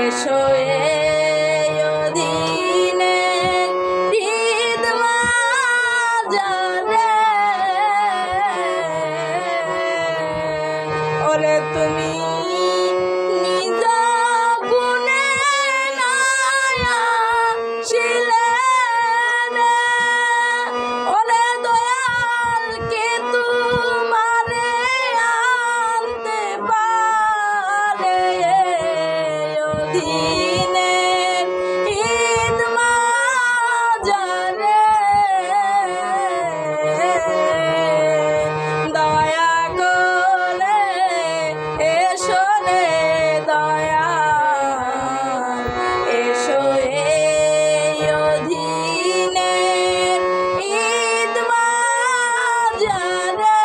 এসো এই অধীনে হৃদ মাঝারে ওরে তুমি নিজ গুণে নায়া ছিলে ওরে দয়াল কে তোমারে আনতে পারে অধীনে ঈদ মাঝারে দয়া করে এসো রে দয়াল এসো এই অধীনে ঈদ মাঝারে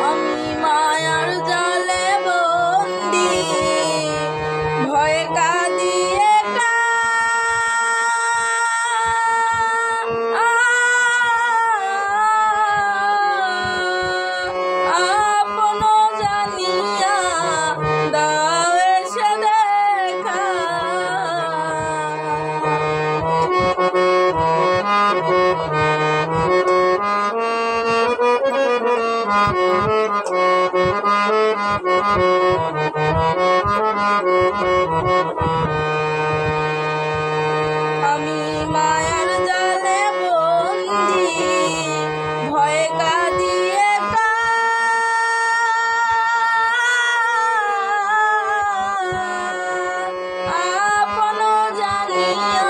আমি মায়ার জালে বন্দি ভয়ে কাঁদি একা আপন জানিয়া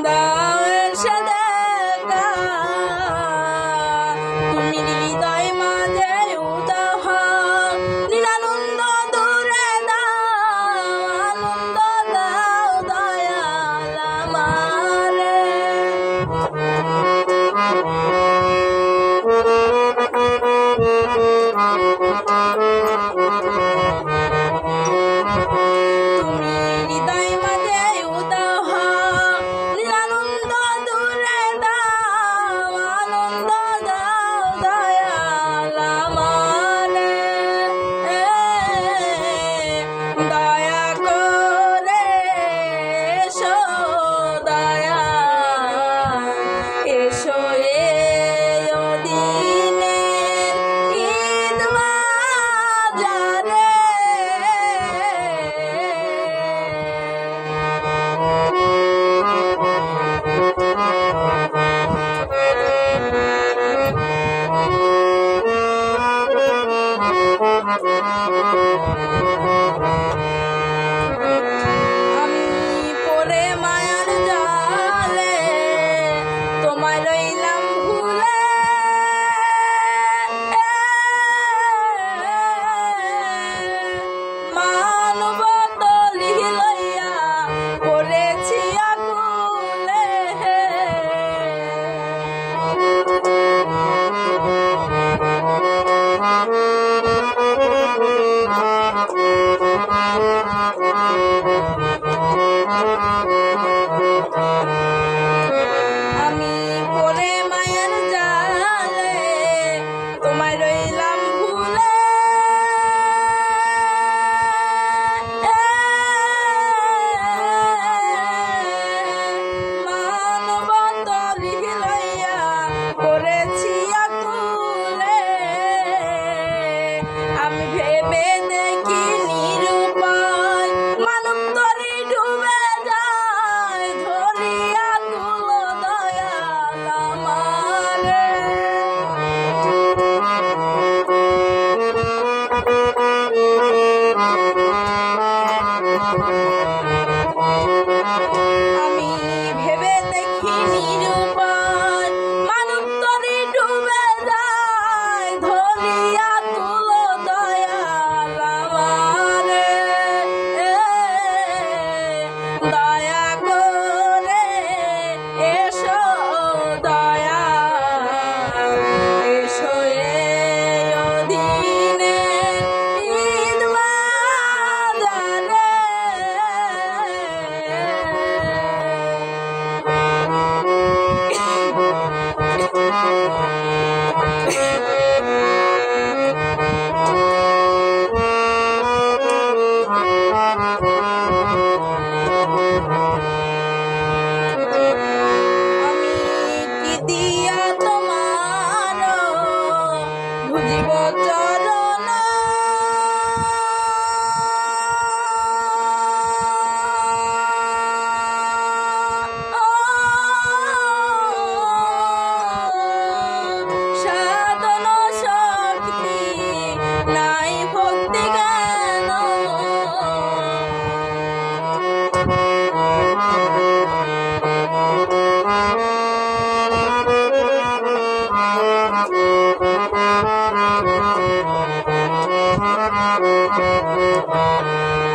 দাও এসে দেখা তুমি হৃদয় মাঝে উদাহ নিরানন্দ দূরে দাও আনন্দ দাও দয়াল আমারে তুমি হৃদয় মাঝে উদাহ নিরানন্দ দূরে দাও আনন্দ দাও দয়াল আমারে দয়া করে এসো দয়াল এসো এই অধীনে ঈদ মাঝারে আমি পরে মায়ার জালে তোমায় রইলাম ভুলে মানব তলি লইয়া পড়েছি আকুলে আমি পরে মায়ার জালে তোমায় রইলাম ভুলে মানব তলি লইয়া পড়েছি আকুলে আমি ভেবে দেখি নিরুপায় মানব তরি ডুবে যায় ধরিয়া তুলো দয়াল আমারে আমি ভেবে দেখি নিরুপায় মানব তরি ডুবে যায় ধরিয়া তুলো দয়াল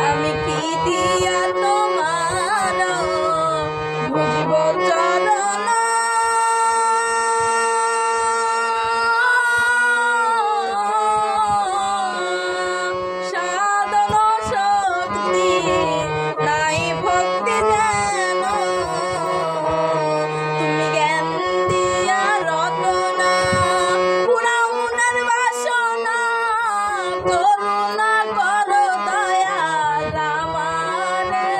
আমি কি দিয়া তোমার বুঝিব চরণ, সাধন শক্তি নাই ভক্তি যেন, তুমি জ্ঞান দিয়া রতনা পুরাও মনের বাসনা, করুণা করো দয়াল আমারে।